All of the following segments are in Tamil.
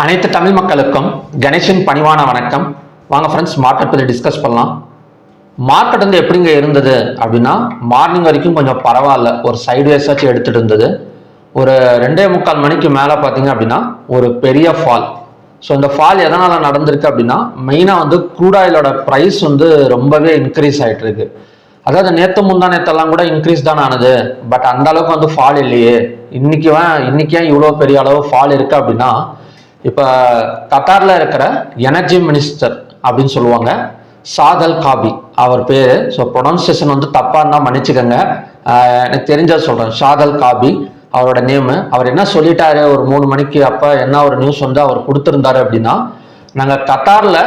அனைத்து தமிழ் மக்களுக்கும் கணேஷின் பணிவான வணக்கம். வாங்க ஃப்ரெண்ட்ஸ், மார்க்கெட் பற்றி டிஸ்கஸ் பண்ணலாம். மார்க்கெட் வந்து எப்படிங்க இருந்தது அப்படின்னா, மார்னிங் வரைக்கும் கொஞ்சம் பரவாயில்ல, ஒரு சைட்வேஸாச்சும் எடுத்துகிட்டு இருந்தது. ஒரு 2:45 மணிக்கு மேலே பார்த்தீங்க அப்படின்னா ஒரு பெரிய ஃபால். ஸோ இந்த ஃபால் எதனால் நடந்திருக்கு அப்படின்னா, மெயினாக வந்து க்ரூட் ஆயிலோட ப்ரைஸ் வந்து ரொம்பவே இன்க்ரீஸ் ஆகிட்டு இருக்கு. அதாவது நேற்று முந்தா நேற்றெல்லாம் கூட இன்க்ரீஸ் தான் ஆனது, பட் அந்த அளவுக்கு வந்து ஃபால் இல்லையே. இன்னைக்கு ஏன் இவ்வளோ பெரிய அளவு ஃபால் இருக்கு அப்படின்னா, இப்போ கத்தாரில் இருக்கிற எனர்ஜி மினிஸ்டர் அப்படின்னு சொல்லுவாங்க, சாத் அல் காபி அவர் பேர். ஸோ ப்ரொனவுன்சியேஷன் வந்து தப்பாக இருந்தால் மன்னிச்சுக்கோங்க, எனக்கு தெரிஞ்ச சொல்கிறேன். சாத் அல் காபி அவரோட நேமு. அவர் என்ன சொல்லிட்டாரு, ஒரு 3 மணிக்கு அப்போ என்ன ஒரு நியூஸ் வந்து அவர் கொடுத்துருந்தாரு அப்படின்னா, நாங்கள் கத்தாரில்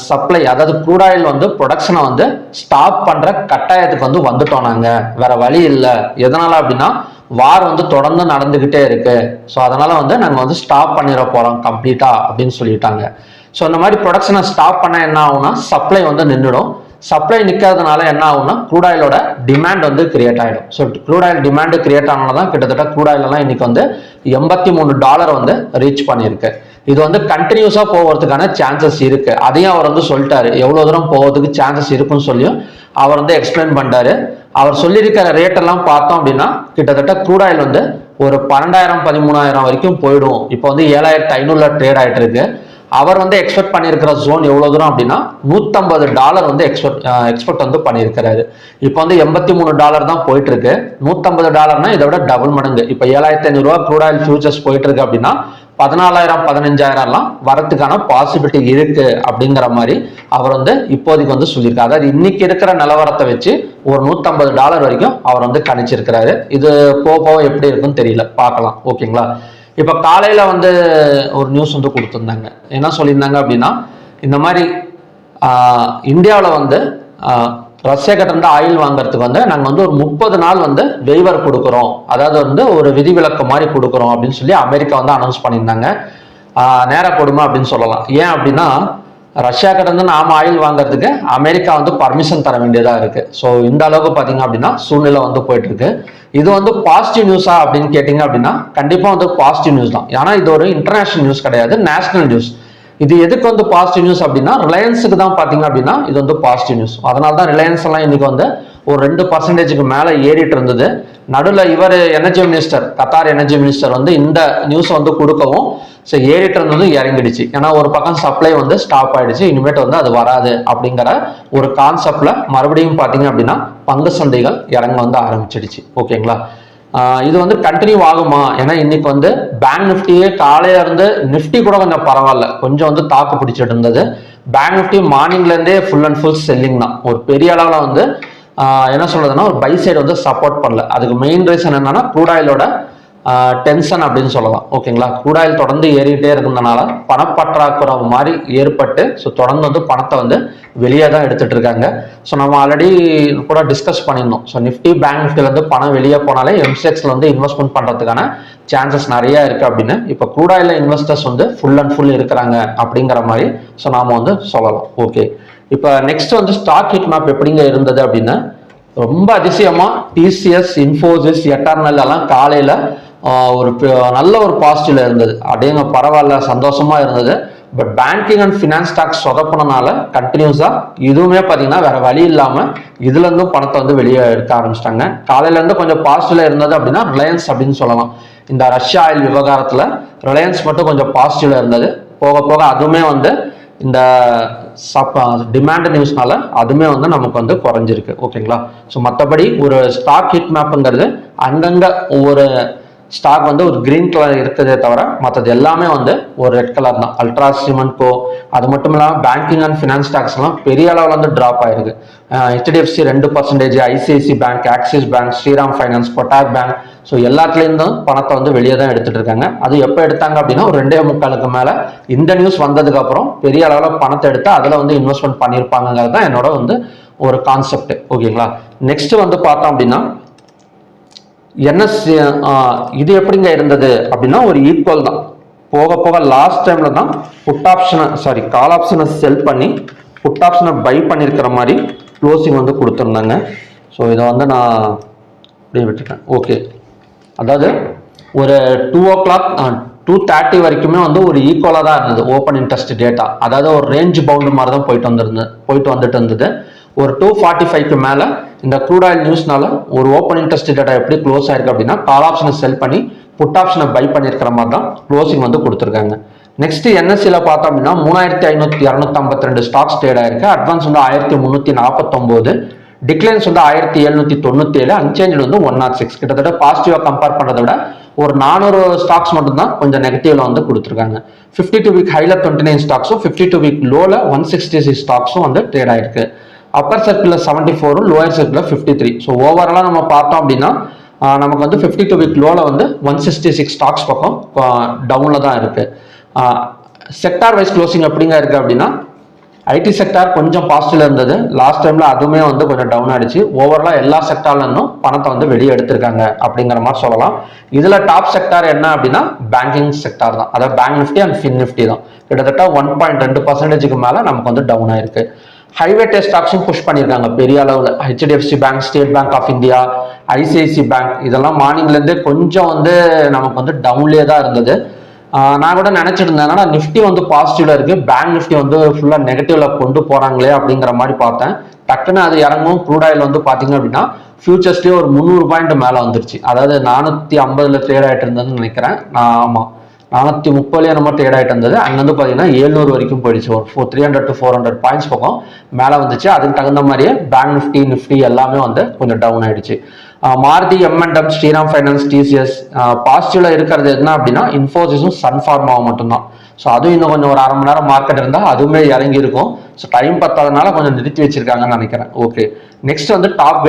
சப்ளை, அதாவது க்ரூட் ஆயில் வந்து ப்ரொடக்ஷனை வந்து ஸ்டாப் பண்ணுற கட்டாயத்துக்கு வந்து வந்துட்டோம். நாங்கள் வேற வழி இல்லை. எதனால் அப்படின்னா, வார் வந்து தொடர்ந்து நடந்துகிட்டே இருக்கு. ஸோ அதனால வந்து நாங்கள் வந்து ஸ்டாப் பண்ணிட போறோம் கம்ப்ளீட்டா அப்படின்னு சொல்லிட்டாங்க. ஸோ இந்த மாதிரி ப்ரொடக்ஷனை ஸ்டாப் பண்ண என்ன ஆகும்னா, சப்ளை வந்து நின்றுடும். சப்ளை நிற்கிறதுனால என்ன ஆகும்னா, க்ரூட் ஆயிலோட டிமாண்ட் வந்து கிரியேட் ஆகிடும். So crude oil demand create ஆனால தான் கிட்டத்தட்ட க்ரூட் ஆயிலெல்லாம் இன்னைக்கு வந்து $83 வந்து ரீச் பண்ணியிருக்கு. இது வந்து கண்டினியூஸா போகிறதுக்கான சான்சஸ் இருக்கு. அதையும் அவர் வந்து சொல்லிட்டாரு, எவ்வளவு தூரம் போகிறதுக்கு சான்சஸ் இருக்குன்னு சொல்லியும் அவர் வந்து எக்ஸ்பிளைன் பண்ணிட்டாரு. அவர் சொல்லியிருக்கிற ரேட் எல்லாம் பார்த்தோம் அப்படின்னா, கிட்டத்தட்ட க்ரூட் ஆயில் வந்து ஒரு 12,000 13,000 வரைக்கும் போயிடும். இப்போ வந்து 7,500 ட்ரேட் ஆயிட்டு இருக்கு. அவர் வந்து எக்ஸ்பெக்ட் பண்ணியிருக்கிற ஜோன் எவ்வளவு தூரம் அப்படின்னா, $150 வந்து எக்ஸ்பெக்ட் வந்து பண்ணியிருக்கிறாரு. இப்போ வந்து $83 தான் போயிட்டு இருக்கு. $150 இதை விட டபுள் மடங்கு. இப்போ 7,500 க்ரூட் ஆயில் ஃபியூச்சர்ஸ் போயிட்டு இருக்கு அப்படின்னா, 14,000 15,000 வரத்துக்கான பாசிபிலிட்டி இருக்கு அப்படிங்கிற மாதிரி அவர் வந்து இப்போதைக்கு வந்து சொல்லியிருக்காரு. அதாவது இன்னைக்கு இருக்கிற நிலவரத்தை வச்சு ஒரு $150 வரைக்கும் அவர் வந்து கணிச்சிருக்கிறாரு. இது போக எப்படி இருக்குன்னு தெரியல, பார்க்கலாம். ஓகேங்களா? இப்ப காலையில வந்து ஒரு நியூஸ் வந்து கொடுத்துருந்தாங்க. என்ன சொல்லியிருந்தாங்க அப்படின்னா, இந்த மாதிரி இந்தியாவில் வந்து ரஷ்யா கிட்ட இருந்து ஆயில் வாங்குறதுக்கு வந்து நாங்கள் வந்து ஒரு 30 நாள் வந்து வெய்வர் கொடுக்குறோம், அதாவது வந்து ஒரு விதிவிலக்கு மாதிரி கொடுக்குறோம் அப்படின்னு சொல்லி அமெரிக்கா வந்து அனௌன்ஸ் பண்ணியிருந்தாங்க. நேர கொடுமை அப்படின்னு சொல்லலாம். ஏன் அப்படின்னா, ரஷ்யா கிட்ட இருந்து நாம ஆயில் வாங்குறதுக்கு அமெரிக்கா வந்து பர்மிஷன் தர வேண்டியதா இருக்கு. ஸோ இந்த அளவுக்கு பார்த்தீங்க அப்படின்னா சூழ்நிலை வந்து போயிட்டு இருக்கு. இது வந்து பாசிட்டிவ் நியூஸா அப்படின்னு கேட்டீங்க அப்படின்னா, கண்டிப்பா வந்து பாசிட்டிவ் நியூஸ் தான். ஏன்னா இது ஒரு இன்டர்நேஷனல் நியூஸ் கிடையாது, நேஷனல் நியூஸ். இது எதுக்கு வந்து பாசிட்டிவ் நியூஸ் அப்படின்னா, ரிலையன்ஸுக்கு தான் பார்த்தீங்க அப்படின்னா இது வந்து பாசிட்டிவ் நியூஸ். அதனால தான் ரிலையன்ஸ் எல்லாம் இன்னைக்கு வந்து ஒரு 2% மேலே ஏறிட்டு இருந்தது. நடுவில் இவர் energy minister, Qatar energy minister வந்து இந்த நியூஸை வந்து கொடுக்கவும் ஸோ ஏறிட்டு இருந்தது இறங்கிடுச்சு. ஏன்னா ஒரு பக்கம் சப்ளை வந்து ஸ்டாப் ஆயிடுச்சு, இனிமேட்டு வந்து அது வராது அப்படிங்கிற ஒரு கான்செப்ட்ல மறுபடியும் பார்த்தீங்க அப்படின்னா பங்கு சந்தைகள் இறங்க வந்து ஆரம்பிச்சிடுச்சு. ஓகேங்களா? இது வந்து கண்டினியூ ஆகுமா? ஏன்னா இன்னைக்கு வந்து பேங்க் நிஃப்டியே காலையில இருந்து, நிஃப்டி கூட கொஞ்சம் பரவாயில்ல, கொஞ்சம் வந்து தாக்கு பிடிச்சிட்டு இருந்தது. பேங்க் நிஃப்டி மார்னிங்ல இருந்தே ஃபுல் அண்ட் ஃபுல் செல்லிங் தான். ஒரு பெரிய அளவில் வந்து என்ன சொல்றதுன்னா, ஒரு பை சைடு வந்து சப்போர்ட் பண்ணல. அதுக்கு மெயின் ரீசன் என்னன்னா, க்ரூட் ஆயிலோட டென்ஷன் அப்படின்னு சொல்லலாம். ஓகேங்களா? க்ரூட் ஆயில் தொடர்ந்து ஏறிட்டே இருக்கிறதுனால பணப்பற்றாக்குறை மாதிரி ஏற்பட்டு ஸோ தொடர்ந்து வந்து பணத்தை வந்து வெளியே தான் எடுத்துட்டு இருக்காங்க. ஸோ நம்ம ஆல்ரெடி கூட டிஸ்கஸ் பண்ணியிருந்தோம். ஸோ நிஃப்டி பேங்க் நிஃப்டில இருந்து பணம் வெளியே போனாலே எம்செக்ஸ்ல வந்து இன்வெஸ்ட்மெண்ட் பண்றதுக்கான சான்சஸ் நிறைய இருக்கு அப்படின்னு. இப்போ க்ரூட் ஆயில இன்வெஸ்டர்ஸ் வந்து ஃபுல் அண்ட் ஃபுல் இருக்கிறாங்க அப்படிங்கிற மாதிரி ஸோ நாம வந்து சொல்லலாம். ஓகே, இப்போ நெக்ஸ்ட் வந்து ஸ்டாக் ஹீட் மேப் எப்படிங்க இருந்தது அப்படின்னா, ரொம்ப அதிசயமா டிசிஎஸ், இன்ஃபோசிஸ், எட்டர்னல் எல்லாம் காலையில ஒரு நல்ல ஒரு பாசிட்டிவ்ல இருந்தது. அப்படிங்க பரவாயில்ல, சந்தோஷமா இருந்தது. But banking and finance stocks சொதப்பினால கண்டினியூஸா இதுவுமே பார்த்தீங்கன்னா வேற வழி இல்லாம இதுல இருந்தும் பணத்தை வந்து வெளியே எடுக்க ஆரம்பிச்சிட்டாங்க. காலையில இருந்து கொஞ்சம் பாசிட்டிவ்ல இருந்தது அப்படின்னா ரிலையன்ஸ் அப்படின்னு சொல்லலாம். இந்த ரஷ்யா ஆயில் விவகாரத்துல ரிலையன்ஸ் மட்டும் கொஞ்சம் பாசிட்டிவ்ல இருந்தது. போக போக அதுவுமே வந்து இந்த டிமாண்ட் நியூஸ்னால அதுவுமே வந்து நமக்கு வந்து குறைஞ்சிருக்கு. ஓகேங்களா? ஸோ மற்றபடி ஒரு ஸ்டாக் ஹிட் மேப்புங்கிறது அங்கங்க ஒவ்வொரு ஸ்டாக் வந்து ஒரு கிரீன் கலர் இருக்குதே தவிர மற்றது எல்லாமே வந்து ஒரு ரெட் கலர் தான். அல்ட்ரா சிமெண்ட்கோ, அது மட்டும் இல்லாமல் பேங்கிங் அண்ட் ஃபினான்ஸ் ஸ்டாக்ஸ் எல்லாம் பெரிய அளவில் வந்து டிராப் ஆயிருக்கு. HDFC 2%, ICICI bank, Axis bank, Shriram finance, Kotak bank, so எல்லாத்துலேருந்தும் பணத்தை வந்து வெளியே தான் எடுத்துட்டு இருக்காங்க. அது எப்போ எடுத்தாங்க அப்படின்னா ஒரு 2.25 மேலே இந்த நியூஸ் வந்ததுக்கு அப்புறம் பெரிய அளவில் பணத்தை எடுத்து அதில் வந்து இன்வெஸ்ட்மெண்ட் பண்ணியிருப்பாங்கிறது தான் என்னோட வந்து ஒரு கான்செப்ட். ஓகேங்களா? நெக்ஸ்ட் வந்து பார்த்தோம் அப்படின்னா இது எப்படிங்க இருந்தது அப்படின்னா, ஒரு ஈக்குவல் தான். போக போக லாஸ்ட் டைம்ல தான் கால் ஆப்ஷனை செல் பண்ணி புட் ஆப்ஷனை பை பண்ணியிருக்கிற மாதிரி க்ளோசிங் வந்து கொடுத்துருந்தாங்க. ஸோ இதை வந்து நான் அப்படியே விட்டுட்டேன். ஓகே, அதாவது ஒரு 2 o'clock 230 வரைக்குமே வந்து ஒரு ஈக்குவலாக தான் இருந்தது ஓப்பன் இன்ட்ரெஸ்ட் டேட்டா. அதாவது ஒரு ரேஞ்ச் பவுண்டு மாதிரி தான் போயிட்டு வந்துட்டு இருந்தது. ஒரு 245க்கு மேலே இந்த க்ரூட் ஆயில் நியூஸ்னால ஒரு ஓப்பன் இன்ட்ரெஸ்ட் டேட்டா எப்படி க்ளோஸ் ஆயிருக்கு அப்படின்னா கால் ஆப்ஷனை செல் பண்ணி புட் ஆப்ஷனை பை பண்ணியிருக்கிற மாதிரி தான் க்ளோசிங் வந்து கொடுத்துருக்காங்க. நெக்ஸ்ட் என்எஸ்சியில் பார்த்தோம் அப்படின்னா 3552 ஸ்டாக்ஸ் ட்ரேட் ஆயிருக்கு. அட்வான்ஸ் வந்து 1349, டிக்ளைன்ஸ் வந்து 1797, அன்சேஞ்ச் வந்து 106. கிட்டத்தட்ட பாசிட்டிவா கம்பேர் பண்றதை விட ஒரு 400 ஸ்டாக்ஸ் மட்டும் தான் கொஞ்சம் நெகட்டிவ்ல வந்து கொடுத்துருக்காங்க. 52 வீக் ஹைல 29 ஸ்டாக்ஸும் 52 வீக் லோல 166 ஸ்டாக்ஸும் வந்து ட்ரேட் ஆயிருக்கு. Upper circle 74, lower circle 53. So ஓவராலா நம்ம பார்த்தோம் அப்படின்னா நமக்கு வந்து 52 வீக் லோல வந்து 166 ஸ்டாக்ஸ் பக்கம் டவுன்ல தான் இருக்கு. செக்டார் வைஸ் க்ளோசிங் எப்படிங்க இருக்கு அப்படின்னா ஐடி செக்டார் கொஞ்சம் பாசிட்டிவ்ல இருந்தது. லாஸ்ட் டைம்ல அதுவுமே வந்து கொஞ்சம் டவுன் ஆயிடுச்சு. ஓவராலா எல்லா செக்டார்ல இருந்தும் பணத்தை வந்து வெளியே எடுத்திருக்காங்க அப்படிங்கிற மாதிரி சொல்லலாம். இதுல டாப் செக்டார் என்ன அப்படின்னா பேங்கிங் செக்டார் தான். அதாவது bank Nifty and fin Nifty தான். கிட்டத்தட்ட 1.2% மேல நமக்கு வந்து டவுன் ஆயிருக்கு. ஹைவே டெஸ்ட் ஸ்டாக்ஸும் புஷ் பண்ணியிருக்காங்க பெரிய அளவில். HDFC bank, State Bank of India, ICICI bank இதெல்லாம் மார்னிங்ல இருந்தே கொஞ்சம் வந்து நமக்கு வந்து டவுன்லேயே தான் இருந்தது. நான் கூட நினைச்சிட்டு இருந்தேன் நிஃப்டி வந்து பாசிட்டிவ்ல இருக்கு, பேங்க் நிஃப்டி வந்து ஃபுல்லா நெகட்டிவ்ல கொண்டு போறாங்களே அப்படிங்கிற மாதிரி பார்த்தேன். டக்குன்னு அது இறங்கும். க்ரூட் ஆயில் வந்து பாத்தீங்க அப்படின்னா ஃபியூச்சர்ஸ்லயே ஒரு 300 பாயிண்ட் மேல வந்துருச்சு. அதாவது 450 ட்ரேட் ஆயிட்டு இருந்ததுன்னு நினைக்கிறேன். ஆமா 430 நம்ம ட்ரேட் ஆயிட்டு இருந்தது. அங்க வந்து பாத்தீங்கன்னா 700 வரைக்கும் போயிடுச்சு. ஒரு 300 to 400 பாயிண்ட்ஸ் பக்கம் மேல வந்துச்சு. அதுக்கு தகுந்த மாதிரியே பேங்க் நிஃப்டி எல்லாமே வந்து கொஞ்சம் டவுன் ஆயிடுச்சு. மாருதி, எம்என்டம், ஸ்ரீராம் ஃபைனான்ஸ், டிசிஎஸ் பாசிட்டிவ்ல இருக்கிறது என்ன அப்படின்னா இன்ஃபோசிஸும் சன்ஃபார்மாவும் மட்டும்தான். ஸோ அதுவும் இன்னும் கொஞ்சம் ஒரு 1/2 மணி நேரம் மார்க்கெட் இருந்தால் அதுவுமே இறங்கி இருக்கும். ஸோ டைம் பத்தாதனால கொஞ்சம் நிறுத்தி வச்சிருக்காங்கன்னு நினைக்கிறேன். ஓகே, நெக்ஸ்ட் வந்து டாப்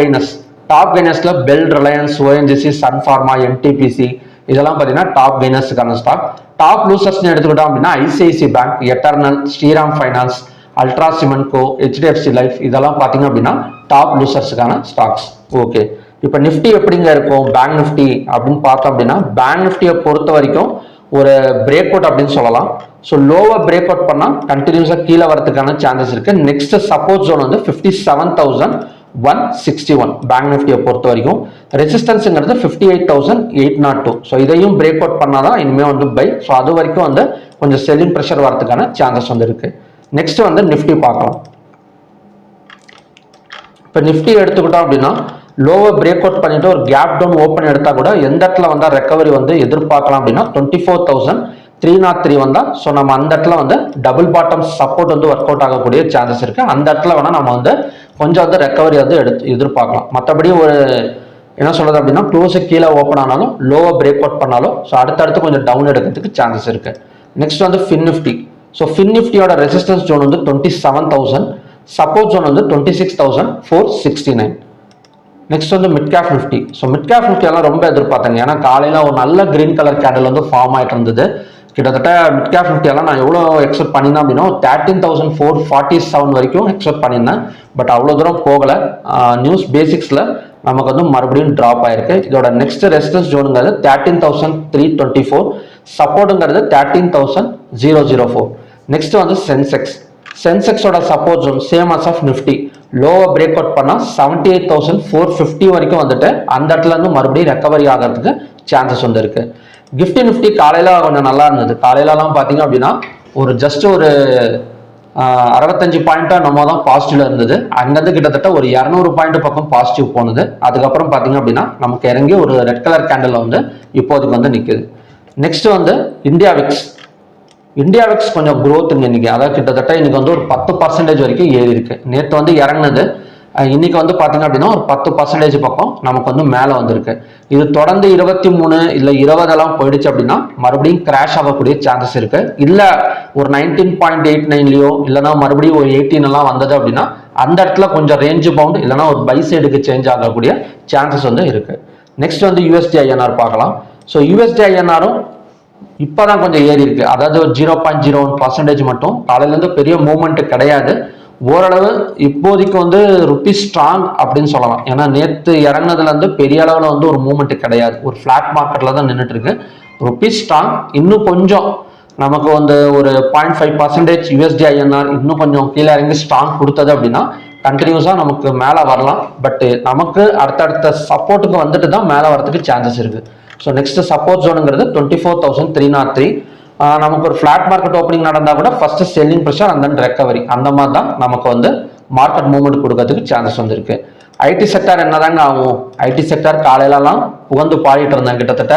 கெய்னர்ஸ்ல BEL, Reliance, ONGC, Sun Pharma, NTPC இதெல்லாம் பார்த்தீங்கன்னா டாப் கெய்னர்ஸுக்கான ஸ்டாக். டாப் லூசர்ஸ்னு எடுத்துக்கிட்டோம் அப்படின்னா ICICI bank, Eternal, Shriram finance, ultra சிமெண்ட்கோ, ஹெச்டிஎஃப்சி லைஃப் இதெல்லாம் பார்த்தீங்க அப்படின்னா டாப் லூசர்ஸுக்கான ஸ்டாக்ஸ். ஓகே, இப்போ நிஃப்டி எப்படிங்க இருக்கும் பேங்க் நிஃப்டி அப்படின்னு பார்த்தோம் அப்படின்னா பேங்க் நிஃப்டியை பொறுத்த வரைக்கும் ஒரு பிரேக் அவுட் அப்படின்னு சொல்லலாம். ஸோ லோவை பிரேக் அவுட் பண்ணால் கண்டினியூஸாக கீழே வரதுக்கான சான்சஸ் இருக்கு. நெக்ஸ்ட் சப்போர்ட் ஜோன் வந்து 57,161 பேங்க் நிஃப்டியை பொறுத்த வரைக்கும். ரெசிஸ்டன்ஸுங்கிறது 58,802. ஸோ இதையும் பிரேக் அவுட் பண்ணாதான் இனிமேல் வந்து பை. ஸோ அது வரைக்கும் வந்து கொஞ்சம் செல்லிங் ப்ரெஷர் வரதுக்கான சான்சஸ் வந்து இருக்கு. நெக்ஸ்ட் வந்து நிஃப்டி பார்க்கலாம். இப்போ நிஃப்டி எடுத்துக்கிட்டோம் அப்படின்னா லோவை பிரேக் அவுட் பண்ணிட்டு ஒரு கேப் டவுன் ஓப்பன் எடுத்தா கூட எந்த இடத்துல வந்தா ரெக்கவரி வந்து எதிர்பார்க்கலாம் அப்படின்னா 24,303 வந்தா. ஸோ நம்ம அந்த இடத்துல வந்து டபுள் பாட்டம் சப்போர்ட் வந்து ஒர்க் அவுட் ஆகக்கூடிய சான்சஸ் இருக்கு. அந்த இடத்துல வேணா நம்ம வந்து கொஞ்சம் வந்து ரெக்கவரி வந்து எதிர்பார்க்கலாம். மற்றபடி ஒரு என்ன சொல்றது அப்படின்னா க்ளோஸு கீழே ஓப்பன் ஆனாலும் லோவை பிரேக் அவுட் பண்ணாலும் ஸோ அடுத்தடுத்து கொஞ்சம் டவுன் எடுக்கிறதுக்கு சான்சஸ் இருக்கு. நெக்ஸ்ட் வந்து ஃபின் நிஃப்டி. ஸோ ஃபின் நிஃப்டியோட ரெசிஸ்டன்ஸ் ஜோன் வந்து 27,000, சப்போர்ட் ஜோன் வந்து 26,469. நெக்ஸ்ட் வந்து mid cap nifty. So mid cap nifty எல்லாம் ரொம்ப எதிர்பார்த்தாங்க. ஏன்னா காலையில் ஒரு நல்ல கிரீன் கலர் கேண்டில் வந்து ஃபார்ம் ஆகிட்டு இருந்தது. கிட்டத்தட்ட மிட் கேப் நிஃப்டி எல்லாம் நான் எவ்வளோ எக்ஸ்பெக்ட் பண்ணியிருந்தேன் அப்படின்னா 13,447 வரைக்கும் எக்ஸ்பெக்ட் பண்ணியிருந்தேன். பட் அவ்வளோ தூரம் போகலை. நியூஸ் பேசிக்ஸில் நமக்கு வந்து மறுபடியும் ட்ராப் ஆயிருக்கு. இதோட நெக்ஸ்ட் ரெசிஸ்டன்ஸ் ஜோனுங்கிறது 13,324, சப்போர்ட்டுங்கிறது 13,004. நெக்ஸ்ட் வந்து சென்செக்ஸோட support zone same as of nifty. லோவை பிரேக் அவுட் பண்ணால் 78,450 வரைக்கும் வந்துட்டு அந்த இடத்துல இருந்து மறுபடியும் ரெக்கவரி ஆகிறதுக்கு சான்சஸ் வந்து இருக்கு. கிஃப்டி நிஃப்டி காலையில கொஞ்சம் நல்லா இருந்தது. காலையிலலாம் பார்த்தீங்க அப்படின்னா ஒரு ஜஸ்ட் ஒரு 65 பாயிண்டா நம்ம தான் பாசிட்டிவ்ல இருந்தது. அங்கிருந்து கிட்டத்தட்ட ஒரு 200 பாயிண்ட் பக்கம் பாசிட்டிவ் போனது. அதுக்கப்புறம் பார்த்தீங்க அப்படின்னா நமக்கு இறங்கி ஒரு ரெட் கலர் கேண்டில் வந்து இப்போதைக்கு வந்து நிற்குது. நெக்ஸ்ட் வந்து இந்தியா விக்ஸ் கொஞ்சம் growthங்க இன்னைக்கு. அதாவது கிட்டத்தட்ட இன்னைக்கு வந்து ஒரு 10% வரைக்கும் ஏறி இருக்கு. நேற்று வந்து இறங்குனது, இன்னைக்கு வந்து பாத்தீங்க அப்படின்னா ஒரு 10% பக்கம் நமக்கு வந்து மேல வந்திருக்கு. இது தொடர்ந்து 23 இல்ல 20 எல்லாம் போயிடுச்சு அப்படின்னா மறுபடியும் கிராஷ் ஆகக்கூடிய சான்சஸ் இருக்கு. இல்ல ஒரு 19.89லயோ இல்லைன்னா மறுபடியும் ஒரு 18 எல்லாம் வந்தது அப்படின்னா அந்த இடத்துல கொஞ்சம் ரேஞ்ச் பவுண்ட் இல்லைன்னா ஒரு பை சைடுக்கு சேஞ்ச் ஆகக்கூடிய சான்சஸ் வந்து இருக்கு. நெக்ஸ்ட் வந்து யூஎஸ்டி ஐஎன்ஆர் பார்க்கலாம். ஸோ யூஎஸ்டி ஐஎன்ஆரும் இப்பதான் கொஞ்சம் ஏறி இருக்கு. அதாவது 0.01% மட்டும். காலையில இருந்து பெரிய மூவ்மெண்ட் கிடையாது. ஓரளவு இப்போதைக்கு வந்து ருப்பி ஸ்ட்ராங் அப்படின்னு சொல்லலாம். ஏன்னா நேற்று இறங்கினதுல இருந்து பெரிய அளவுல வந்து ஒரு மூவ்மெண்ட் கிடையாது. ஒரு ஃபிளாட் மார்க்கெட்ல தான் நின்றுட்டு இருக்கு. Rupee strong. இன்னும் கொஞ்சம் நமக்கு வந்து ஒரு 0.5% யூஎஸ்டி ஐஎன்ஆர் இன்னும் கொஞ்சம் கீழே இறங்கி ஸ்ட்ராங் கொடுத்தது அப்படின்னா கண்டினியூஸா நமக்கு மேல வரலாம். பட் நமக்கு அடுத்தடுத்த சப்போர்ட்டுக்கு வந்துட்டு தான் மேல வரதுக்கு சான்சஸ் இருக்கு. ஸோ நெக்ஸ்ட் சப்போர்ட் ஜோனுங்கிறது 24,303. நமக்கு ஒரு ஃபிளாட் மார்க்கெட் ஓப்பனிங் நடந்தால் கூட first selling pressure and then recovery, அந்த மாதிரி தான் நமக்கு வந்து மார்க்கெட் மூவ்மெண்ட் கொடுக்கறதுக்கு சான்சஸ் வந்துருக்கு. ஐடி செக்டார் என்னதாங்க ஆகும்? ஐடி செக்டார் காலையிலலாம் புகழ்ந்து பாடிட்டு இருந்தேன், கிட்டத்தட்ட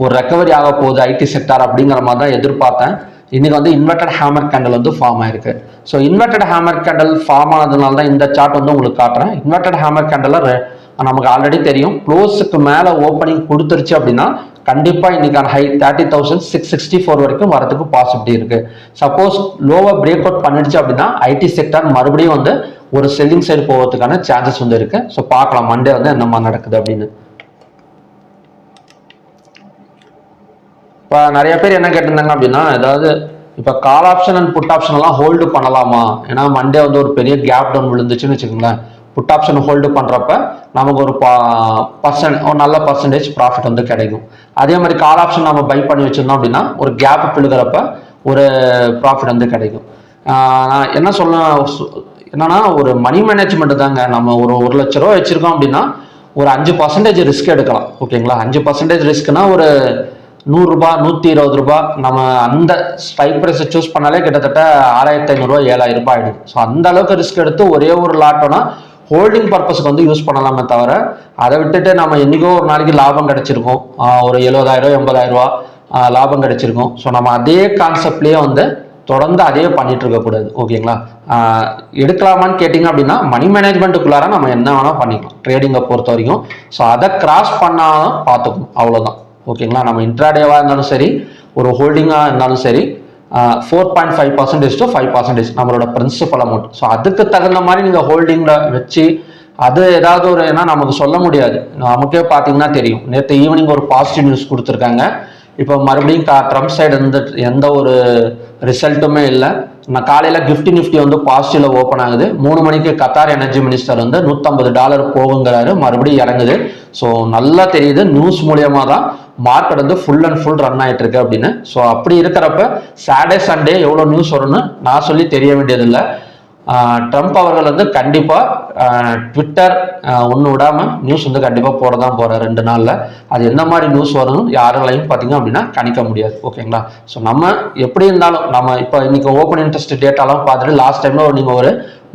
ஒரு ரெக்கவரி ஆக போகுது ஐடி செக்டார் அப்படிங்கிற மாதிரி தான் எதிர்பார்த்தேன். இன்னைக்கு வந்து இன்வெர்டட் ஹேமர் கேண்டல் வந்து ஃபார்ம் ஆயிருக்கு. So inverted hammer candle form ஆனதுனால தான் இந்த சார்ட் வந்து உங்களுக்கு காட்டுறேன். இன்வெர்டட் ஹேமர் கேண்டல் நமக்கு ஆல்ரெடி தெரியும், க்ளோஸுக்கு மேலே ஓப்பனிங் கொடுத்துருச்சு அப்படின்னா கண்டிப்பா இன்னைக்கான ஹை 30,664 வரைக்கும் வரதுக்கு பாசிபிலிட்டி இருக்கு. சப்போஸ் லோவா பிரேக் அவுட் பண்ணிடுச்சு அப்படின்னா ஐடி செக்டார் மறுபடியும் வந்து ஒரு செல்லிங் சைடு போகிறதுக்கான சான்சஸ் வந்து இருக்கு. ஸோ பார்க்கலாம் மண்டே வந்து என்ன மாதிரி நடக்குது அப்படின்னு. இப்போ நிறைய பேர் என்ன கேட்டிருந்தாங்க அப்படின்னா, ஏதாவது இப்போ call option and put option எல்லாம் ஹோல்டு பண்ணலாமா? ஏன்னா மண்டே வந்து ஒரு பெரிய கேப் டவுன் விழுந்துச்சுன்னு வச்சுக்கோங்களேன். புட் ஆப்ஷன் ஹோல்டு பண்ணுறப்ப நமக்கு ஒரு நல்ல பர்சன்டேஜ் ப்ராஃபிட் வந்து கிடைக்கும். அதே மாதிரி கால் ஆப்ஷன் நம்ம பை பண்ணி வச்சிருந்தோம் அப்படின்னா ஒரு கேப் பிழுகிறப்ப ஒரு ப்ராஃபிட் வந்து கிடைக்கும். நான் என்ன என்னன்னா ஒரு மணி மேனேஜ்மெண்ட் தாங்க. நம்ம ஒரு 1 லட்ச ரூபா வச்சிருக்கோம் அப்படின்னா ஒரு 5% ரிஸ்க் எடுக்கலாம். ஓகேங்களா? 5% ரிஸ்க்னா ஒரு 100 ரூபாய் 120 ரூபாய் நம்ம அந்த ஸ்ட்ரைக் ப்ரைஸை சூஸ் பண்ணாலே கிட்டத்தட்ட 6,500 ரூபாய் 7,000 ரூபாய் ஆயிடுது. ஸோ அந்த அளவுக்கு ரிஸ்க் எடுத்து ஒரே ஒரு லாட்டோனா ஹோல்டிங் பர்பஸ்க்கு வந்து யூஸ் பண்ணலாமே தவிர அதை விட்டுட்டு நம்ம என்னைக்கோ ஒரு நாளைக்கு லாபம் கிடைச்சிருக்கோம், ஒரு 70,000 80,000 ரூபா லாபம் கிடைச்சிருக்கும். ஸோ நம்ம அதே கான்செப்ட்லேயே வந்து தொடர்ந்து அதே பண்ணிட்டு இருக்கக்கூடாது. ஓகேங்களா? எடுக்கலாமான்னு கேட்டிங்க அப்படின்னா மணி மேனேஜ்மெண்ட்டுக்குள்ளார நம்ம என்ன வேணால் பண்ணிக்கலாம் ட்ரேடிங்கை பொறுத்த வரைக்கும். ஸோ அதை கிராஸ் பண்ணாலும் பார்த்துக்கணும், அவ்வளோதான். ஓகேங்களா? நம்ம இன்ட்ராடேவாக இருந்தாலும் சரி, ஒரு ஹோல்டிங்காக இருந்தாலும் சரி, 4.5% to 5% நம்மளோட பிரின்சிபல் அமௌண்ட். ஸோ அதுக்கு தகுந்த மாதிரி நீங்கள் ஹோல்டிங்கில் வச்சு அது ஏதாவது ஒரு ஏன்னா நமக்கு சொல்ல முடியாது. நமக்கே பார்த்தீங்கன்னா தெரியும், நேற்று ஈவினிங் ஒரு பாசிட்டிவ் நியூஸ் கொடுத்துருக்காங்க. இப்போ மறுபடியும் ட்ரம்ப் சைடு இருந்து எந்த ஒரு ரிசல்ட்டுமே இல்லை. நான் காலையில் நிஃப்டி வந்து பாசிட்டிவ்ல ஓப்பன் ஆகுது. 3 மணிக்கு கத்தார் எனர்ஜி மினிஸ்டர் வந்து $150 போகுங்கிறாரு, மறுபடியும் இறங்குது. ஸோ நல்லா தெரியுது நியூஸ் மூலியமா தான் மார்க்கெட் வந்து ஃபுல் அண்ட் ஃபுல் ரன் ஆகிட்டு இருக்கு அப்படின்னு. ஸோ அப்படி இருக்கிறப்ப சாட்டர்டே சண்டே எவ்வளோ நியூஸ் வரும்னு நான் சொல்லி தெரிய வேண்டியதில்லை. ட்ரம்ப் அவர்கள் வந்து கண்டிப்பாக ட்விட்டர் ஒன்று விடாமல் நியூஸ் வந்து கண்டிப்பாக போட தான் போகிறார் 2 நாளில். அது எந்த மாதிரி நியூஸ் வரும்னு யாராலையும் பார்த்தீங்க அப்படின்னா கணிக்க முடியாது. ஓகேங்களா? ஸோ நம்ம எப்படி இருந்தாலும் நம்ம இப்போ இன்னைக்கு ஓப்பன் இன்ட்ரெஸ்ட் டேட்டாலாம் பார்த்துட்டு லாஸ்ட் டைமில் நீங்கள் ஒரு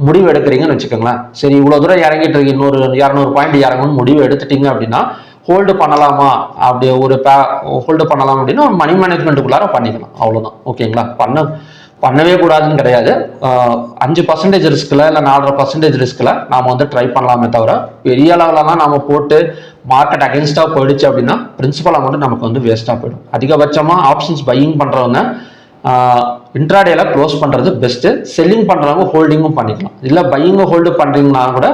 முடிவு எடுக்கிறீங்கன்னு வச்சுக்கோங்களேன். சரி இவ்வளோ தூரம் இறங்கிட்டு இருக்கு, இன்னொரு 200 பாயிண்ட் இறங்கணும்னு முடிவு எடுத்துட்டீங்க அப்படின்னா ஹோல்டு பண்ணலாமா? அப்படி ஒரு ஹோல்டு பண்ணலாம் அப்படின்னா ஒரு மணி மேனேஜ்மெண்ட்டுக்குள்ளார பண்ணிக்கலாம், அவ்வளோதான். ஓகேங்களா? பண்ணவே கூடாதுன்னு கிடையாது. 5% ரிஸ்கில் இல்லை 4.5% ரிஸ்கில் நாம் வந்து ட்ரை பண்ணலாமே தவிர பெரிய அளவுலலாம் நம்ம போட்டு மார்க்கெட் அகென்ஸ்டாக போயிடுச்சு அப்படின்னா பிரின்சிபல் அமௌண்ட் நமக்கு வந்து வேஸ்ட்டாக போயிடும். அதிகபட்சமாக ஆப்ஷன்ஸ் பையிங் பண்ணுறவங்க இன்ட்ராடேல க்ளோஸ் பண்ணுறது பெஸ்ட்டு. செல்லிங் பண்ணுறவங்க ஹோல்டிங்கும் பண்ணிக்கலாம். இல்லை பையிங்கும் ஹோல்டு பண்ணுறீங்கன்னா கூட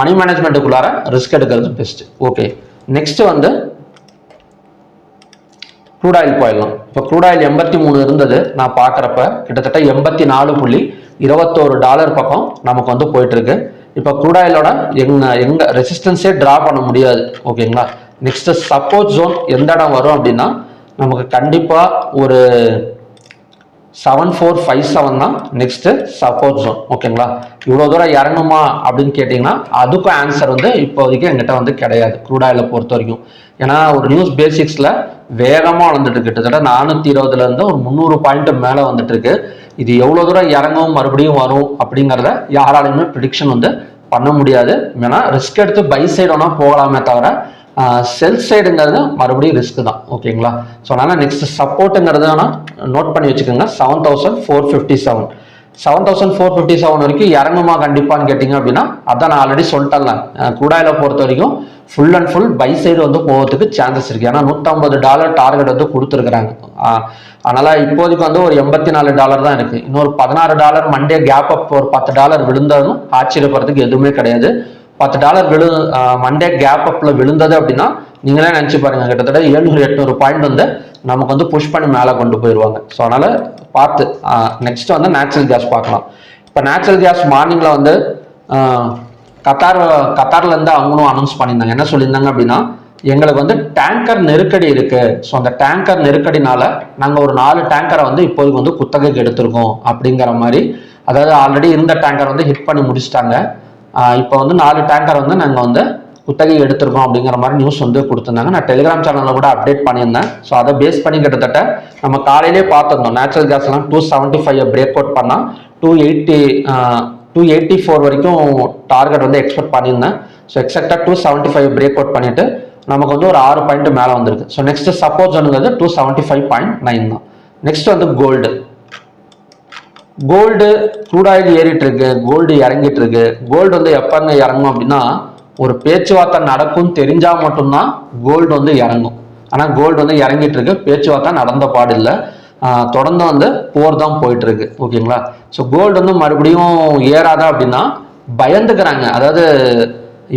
மணி மேனேஜ்மெண்ட்டுக்குள்ளார ரிஸ்க் எடுக்கிறது பெஸ்ட்டு. ஓகே, நெக்ஸ்ட் வந்து க்ரூட் ஆயில் போயிடலாம். இப்போ க்ரூட் ஆயில் 83 இருந்தது, நான் பார்க்குறப்ப கிட்டத்தட்ட $84.21 பக்கம் நமக்கு வந்து போயிட்டு இருக்கு. இப்போ க்ரூட் ஆயிலோட எங்க ரெசிஸ்டன்ஸே ட்ரா பண்ண முடியாது. ஓகேங்களா? நெக்ஸ்ட் சப்போர்ட் ஜோன் எந்த இடம் வரும் அப்படின்னா நமக்கு கண்டிப்பாக ஒரு 7457 தான் நெக்ஸ்ட் சப்போர்ட் ஜோன். ஓகேங்களா? இவ்வளோ தூரம் இறங்குமா அப்படின்னு கேட்டிங்கன்னா அதுக்கும் ஆன்சர் வந்து இப்போதைக்கு எங்கிட்ட வந்து கிடையாது க்ரூட் ஆயிலை பொறுத்த வரைக்கும். ஏன்னா ஒரு நியூஸ் பேசிக்ஸில் வேகமாக வளர்ந்துட்டு இருக்கு. கிட்டத்தட்ட 420 ஒரு 300 பாயிண்ட் மேலே வந்துட்டு இருக்கு. இது எவ்வளோ தூரம் இறங்கும் மறுபடியும் வரும் அப்படிங்கிறத யாராலையுமே ப்ரிடிக்ஷன் வந்து பண்ண முடியாது. ஏன்னா ரிஸ்க் எடுத்து பை சைடு வேணா போகலாமே தவிர செல் சைடுங்கிறது மறுபடியும் ரிஸ்க் தான். ஓகேங்களா? ஸோ அதனால் நெக்ஸ்ட் சப்போர்ட்டுங்கிறது வேணா நோட் பண்ணி வச்சுக்கோங்க. 7457 7457 வரைக்கும் இறங்குமா கண்டிப்பான்னு கேட்டிங்க அப்படின்னா அதான் நான் ஆல்ரெடி சொல்லிட்டேன். க்ரூட் ஆயிலை பொறுத்த வரைக்கும் full and full buy side வந்து போகிறதுக்கு சான்சஸ் இருக்கு. ஏன்னா $150 டார்கெட் வந்து கொடுத்துருக்குறாங்க. அதனால இப்போதைக்கு வந்து ஒரு $84 தான் இருக்கு. இன்னொரு $16 மண்டே கேப் அப் ஒரு $10 விழுந்தாலும் ஆச்சரியப்படுறதுக்கு எதுவுமே கிடையாது. $10 மண்டே கேப் அப்ல விழுந்தது அப்படின்னா நீங்களே நினைச்சு பாருங்க, கிட்டத்தட்ட 700-800 பாயிண்ட் வந்து நமக்கு வந்து புஷ் பண்ணி மேலே கொண்டு போயிடுவாங்க. ஸோ அதனால பார்த்து நெக்ஸ்ட் வந்து நேச்சுரல் கேஸ் பார்க்கலாம். இப்போ நேச்சுரல் கேஸ் மார்னிங்ல வந்து கத்தார்ல இருந்து அவங்களும் அனௌன்ஸ் பண்ணியிருந்தாங்க. என்ன சொல்லியிருந்தாங்க அப்படின்னா எங்களுக்கு வந்து டேங்கர் நெருக்கடி இருக்கு. ஸோ அந்த டேங்கர் நெருக்கடினால நாங்கள் ஒரு 4 டேங்கரை வந்து இப்போதைக்கு வந்து குத்தகைக்கு எடுத்திருக்கோம் அப்படிங்கிற மாதிரி. அதாவது ஆல்ரெடி இருந்த டேங்கர் வந்து ஹிட் பண்ணி முடிச்சிட்டாங்க. இப்போ வந்து 4 டேங்கர் வந்து நாங்கள் வந்து குத்தகை எடுத்திருக்கோம் அப்படிங்கிற மாதிரி நியூஸ் வந்து கொடுத்துருந்தாங்க. நான் டெலிகிராம் சேனலில் கூட அப்டேட் பண்ணியிருந்தேன். ஸோ அதை பேஸ் பண்ணி கிட்டத்தட்ட நம்ம காலையிலே பார்த்துருந்தோம். நேச்சுரல் கேஸ்லாம் 275 பிரேக் அவுட் பண்ணால் 284 வரைக்கும் டார்கெட் வந்து எக்ஸ்பெக்ட் பண்ணியிருந்தேன். ஸோ எக்ஸாக்டாக 275 பிரேக் அவுட் பண்ணிட்டு நமக்கு வந்து ஒரு 6 பாயிண்ட் மேலே வந்திருக்கு. ஸோ நெக்ஸ்ட் சப்போர்ட் ஜோனுங்கிறது 275.9 தான். நெக்ஸ்ட் வந்து கோல்டு க்ரூட் ஆயில் ஏறிட்டு இருக்கு, கோல்டு இறங்கிட்டு இருக்கு. கோல்டு வந்து எப்பங்க இறங்கும் அப்படின்னா ஒரு பேச்சுவார்த்தை நடக்கும் தெரிஞ்சா மட்டும்தான் கோல்டு வந்து இறங்கும். ஆனால் கோல்டு வந்து இறங்கிட்டு இருக்கு, பேச்சுவார்த்தை நடந்த பாடில்லை. தொடர்ந்து வந்து போர் தான் போயிட்டு இருக்கு. ஓகேங்களா? ஸோ கோல்டு வந்து மறுபடியும் ஏறாதா அப்படின்னா பயந்துக்கிறாங்க. அதாவது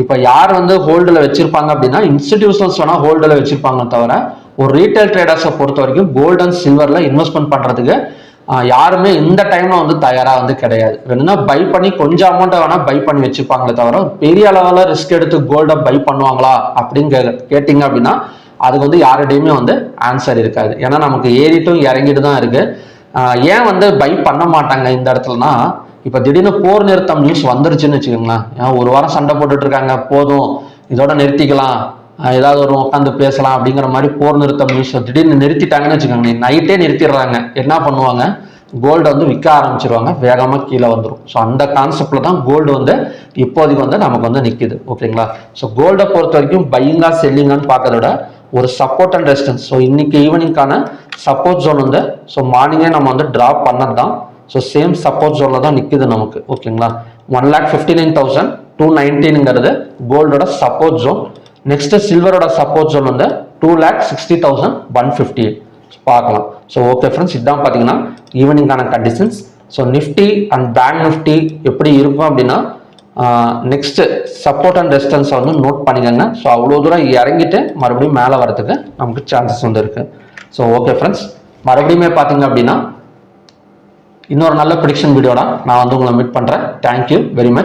இப்போ யார் வந்து ஹோல்டில் வச்சிருப்பாங்க அப்படின்னா இன்ஸ்டிடியூஷன்ஸ் வேணா ஹோல்டில் வச்சிருப்பாங்க தவிர ஒரு ரீட்டைல் ட்ரேடர்ஸை பொறுத்த வரைக்கும் கோல்டு அண்ட் சில்வர்ல இன்வெஸ்ட்மெண்ட் பண்றதுக்கு யாருமே இந்த டைம்ல வந்து தயாரா வந்து கிடையாது. வேணும்னா பை பண்ணி கொஞ்சம் அமௌண்ட்டை வேணா பை பண்ணி வச்சுப்பாங்களே தவிர பெரிய அளவில் ரிஸ்க் எடுத்து கோல்டை பை பண்ணுவாங்களா அப்படின்னு கேட்டீங்க அப்படின்னா அதுக்கு வந்து யாருடையுமே வந்து ஆன்சர் இருக்காது. ஏன்னா நமக்கு ஏறிட்டும் இறங்கிட்டு தான் இருக்கு. ஏன் வந்து பை பண்ண மாட்டாங்க இந்த இடத்துலனா, இப்போ திடீர்னு போர் நிறுத்தம் நியூஸ் வந்துருச்சுன்னு வச்சுக்கோங்களேன். ஏன் ஒரு வாரம் சண்டை போட்டுட்டு இருக்காங்க, போதும் இதோட நிறுத்திக்கலாம், ஏதாவது ஒரு உட்காந்து பேசலாம் அப்படிங்கிற மாதிரி போர் நிறுத்தம் நியூஸ் திடீர்னு நிறுத்திட்டாங்கன்னு வச்சுக்கோங்க. நைட்டே நிறுத்திடுறாங்க. என்ன பண்ணுவாங்க, கோல்டை வந்து விற்க ஆரம்பிச்சிருவாங்க, வேகமாக கீழே வந்துடும். ஸோ அந்த கான்செப்ட்ல தான் கோல்டு வந்து இப்போதைக்கு வந்து நமக்கு வந்து நிற்கிது. ஓகேங்களா? ஸோ கோல்டை பொறுத்த வரைக்கும் பையிங்கா செல்லிங்கான்னு பார்க்கறத விட ஒரு சப்போர்ட் அண்ட் ரெசிஸ்டன்ஸ். ஸோ இன்னைக்கு ஈவினிங்கான சப்போர்ட் ஜோன் வந்து ஸோ மார்னிங்கே நம்ம வந்து ட்ராப் பண்ணது தான். ஸோ சேம் சப்போர்ட் ஜோன்ல தான் நிற்கிது நமக்கு. ஓகேங்களா? 1,59,219ங்கிறது கோல்டோட சப்போர்ட் ஜோன். நெக்ஸ்ட் சில்வரோட சப்போர்ட் ஜோன் வந்து 2,60,158 பார்க்கலாம். ஸோ ஓகே ஃப்ரெண்ட்ஸ், இதுதான் பார்த்தீங்கன்னா ஈவினிங்கான conditions. So nifty and bank nifty எப்படி இருக்கும் அப்படின்னா நெக்ஸ்ட் சப்போர்ட் அண்ட் ரெசிஸ்டன்ஸை வந்து நோட் பண்ணிக்கோங்க. ஸோ அவ்வளோ தூரம் இறங்கிட்டு மறுபடியும் மேலே வரதுக்கு நமக்கு சான்சஸ் வந்து இருக்கு. ஸோ ஓகே ஃப்ரெண்ட்ஸ், மறுபடியுமே பார்த்தீங்க அப்படின்னா இன்னொரு நல்ல ப்ரெடிக்ஷன் வீடியோட நான் வந்து உங்களை மீட் பண்ணுறேன். Thank you very much.